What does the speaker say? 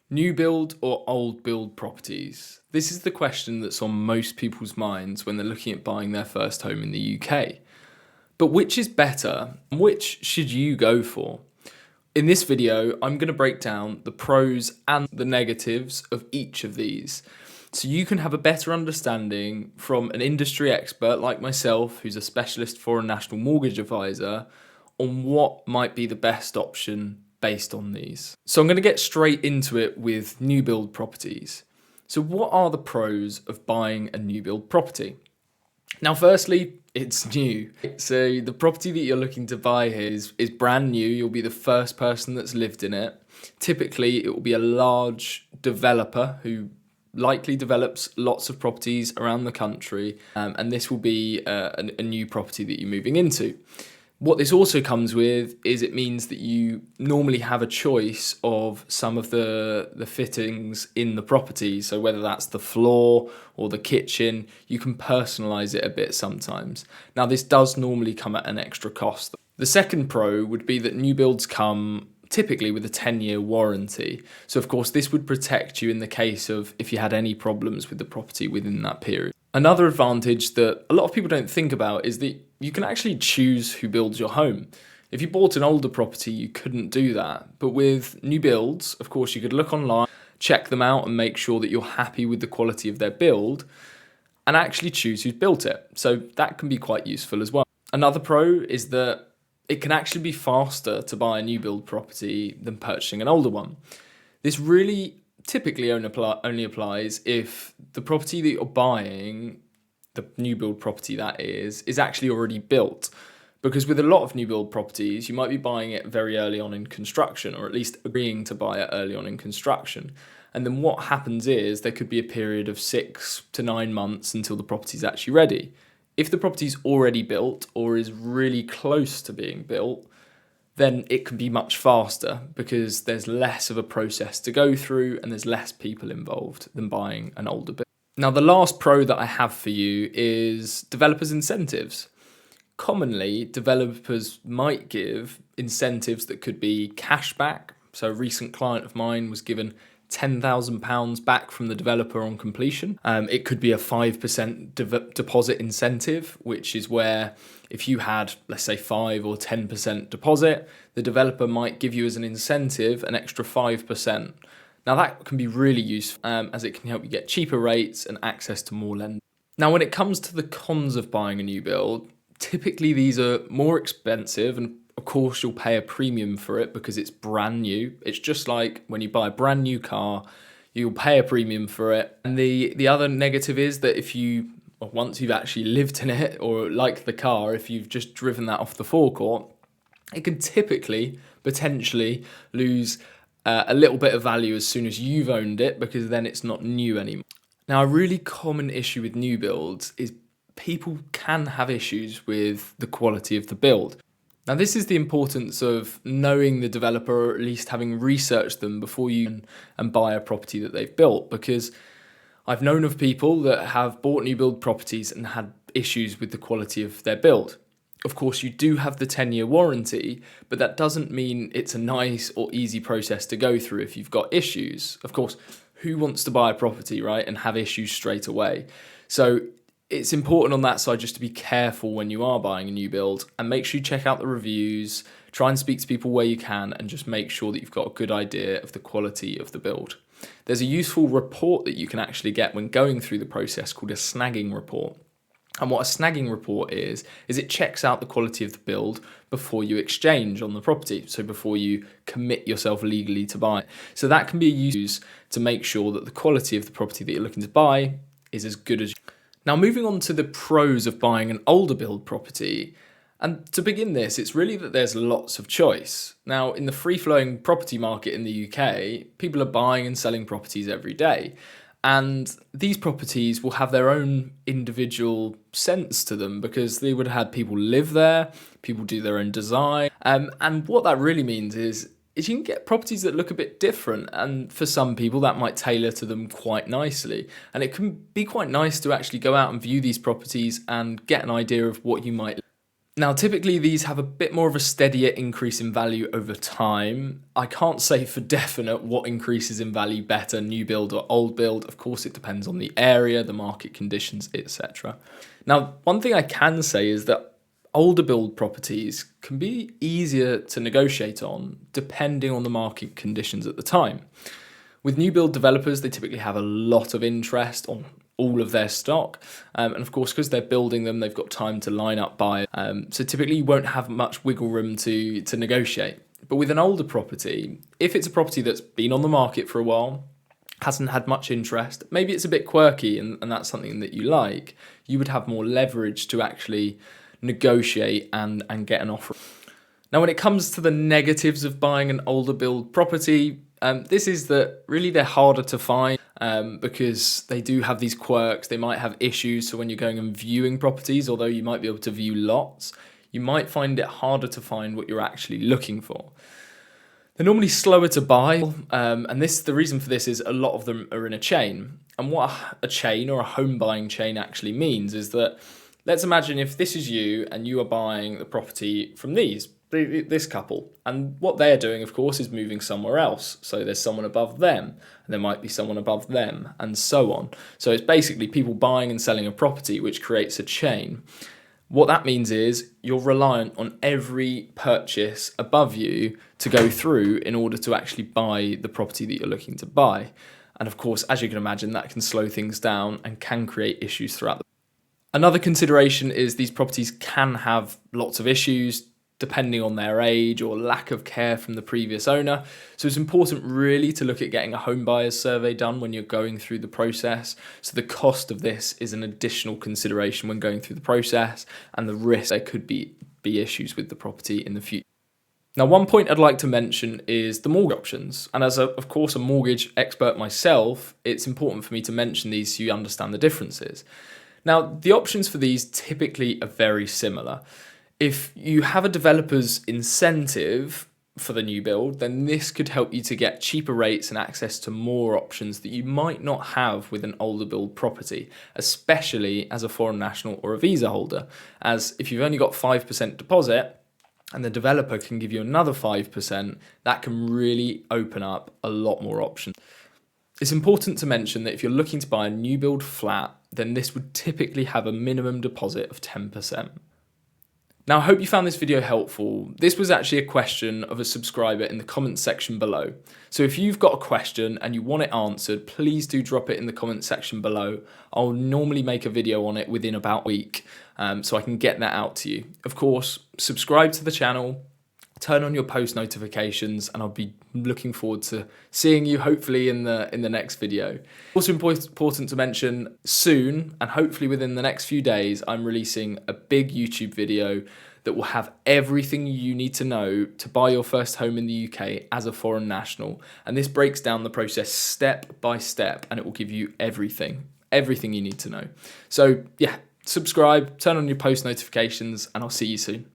New build or old build properties? This is the question that's on most people's minds when they're looking at buying their first home in the UK. But which is better and which should you go for? In this video, I'm going to break down the pros and the negatives of each of these so you can have a better understanding from an industry expert like myself, who's a specialist foreign national mortgage advisor, on what might be the best option based on these. So I'm going to get straight into it with new build properties. So what are the pros of buying a new build property? Now, firstly, it's new. So the property that you're looking to buy here is brand new. You'll be the first person that's lived in it. Typically, it will be a large developer who likely develops lots of properties around the country, and this will be a new property that you're moving into. What this also comes with is it means that you normally have a choice of some of the fittings in the property. So whether that's the floor or the kitchen, you can personalize it a bit sometimes. Now, this does normally come at an extra cost. The second pro would be that new builds come typically with a 10-year warranty. So of course, this would protect you in the case of if you had any problems with the property within that period. Another advantage that a lot of people don't think about is that you can actually choose who builds your home. If you bought an older property, you couldn't do that. But with new builds, of course, you could look online, check them out and make sure that you're happy with the quality of their build and actually choose who's built it. So that can be quite useful as well. Another pro is that it can actually be faster to buy a new build property than purchasing an older one. This really typically only applies if the property that you're buying, the new build property that is actually already built. Because with a lot of new build properties, you might be buying it very early on in construction, or at least agreeing to buy it early on in construction. And then what happens is there could be a period of 6 to 9 months until the property's actually ready. If the property's already built or is really close to being built, then it can be much faster because there's less of a process to go through and there's less people involved than buying an older build. Now, the last pro that I have for you is developers' incentives. Commonly, developers might give incentives that could be cash back. So a recent client of mine was given £10,000 back from the developer on completion. It could be a 5% deposit incentive, which is where if you had, let's say, 5 or 10% deposit, the developer might give you as an incentive an extra 5%. Now that can be really useful as it can help you get cheaper rates and access to more lenders. Now, when it comes to the cons of buying a new build, typically these are more expensive, and of course you'll pay a premium for it because it's brand new. It's just like when you buy a brand new car, you'll pay a premium for it. And the other negative is that once you've actually lived in it, or like the car, if you've just driven that off the forecourt, it can typically potentially lose a little bit of value as soon as you've owned it, because then it's not new anymore. Now, a really common issue with new builds is people can have issues with the quality of the build. Now, this is the importance of knowing the developer, or at least having researched them before you and buy a property that they've built, because I've known of people that have bought new build properties and had issues with the quality of their build. Of course, you do have the 10-year warranty, but that doesn't mean it's a nice or easy process to go through if you've got issues. Of course, who wants to buy a property, right, and have issues straight away? So it's important on that side just to be careful when you are buying a new build and make sure you check out the reviews, try and speak to people where you can, and just make sure that you've got a good idea of the quality of the build. There's a useful report that you can actually get when going through the process called a snagging report. And what a snagging report is it checks out the quality of the build before you exchange on the property, so before you commit yourself legally to buy it. So that can be used to make sure that the quality of the property that you're looking to buy is as good as. Now, moving on to the pros of buying an older build property, and to begin this, it's really that there's lots of choice. Now, in the free-flowing property market in the UK, people are buying and selling properties every day. And these properties will have their own individual sense to them because they would have had people live there, people do their own design. And what that really means is you can get properties that look a bit different. And for some people, that might tailor to them quite nicely. And it can be quite nice to actually go out and view these properties and get an idea of what you might. Now, typically these have a bit more of a steadier increase in value over time. I can't say for definite what increases in value better, new build or old build. Of course, it depends on the area, the market conditions, etc. Now, one thing I can say is that older build properties can be easier to negotiate on depending on the market conditions at the time. With new build developers, they typically have a lot of interest on all of their stock. And of course, because they're building them, they've got time to line up buyers. So typically you won't have much wiggle room to negotiate. But with an older property, if it's a property that's been on the market for a while, hasn't had much interest, maybe it's a bit quirky and that's something that you like, you would have more leverage to actually negotiate and get an offer. Now, when it comes to the negatives of buying an older build property, this is that really they're harder to find because they do have these quirks. They might have issues. So when you're going and viewing properties, although you might be able to view lots, you might find it harder to find what you're actually looking for. They're normally slower to buy, and the reason for this is a lot of them are in a chain. And what a chain or a home buying chain actually means is that, let's imagine if this is you and you are buying the property from this couple, and what they're doing, of course, is moving somewhere else. So there's someone above them, and there might be someone above them, and so on. So it's basically people buying and selling a property, which creates a chain. What that means is you're reliant on every purchase above you to go through in order to actually buy the property that you're looking to buy. And of course, as you can imagine, that can slow things down and can create issues throughout. Another consideration is these properties can have lots of issues depending on their age or lack of care from the previous owner. So it's important really to look at getting a home buyer's survey done when you're going through the process. So the cost of this is an additional consideration when going through the process, and the risk there could be issues with the property in the future. Now, one point I'd like to mention is the mortgage options. And as of course a mortgage expert myself, it's important for me to mention these so you understand the differences. Now, the options for these typically are very similar. If you have a developer's incentive for the new build, then this could help you to get cheaper rates and access to more options that you might not have with an older build property, especially as a foreign national or a visa holder. As if you've only got 5% deposit and the developer can give you another 5%, that can really open up a lot more options. It's important to mention that if you're looking to buy a new build flat, then this would typically have a minimum deposit of 10%. Now, I hope you found this video helpful. This was actually a question of a subscriber in the comments section below. So if you've got a question and you want it answered, please do drop it in the comments section below. I'll normally make a video on it within about a week, so I can get that out to you. Of course, subscribe to the channel, turn on your post notifications, and I'll be looking forward to seeing you hopefully in the next video. Also important to mention, soon and hopefully within the next few days, I'm releasing a big YouTube video that will have everything you need to know to buy your first home in the UK as a foreign national. And this breaks down the process step by step, and it will give you everything you need to know. So yeah, subscribe, turn on your post notifications, and I'll see you soon.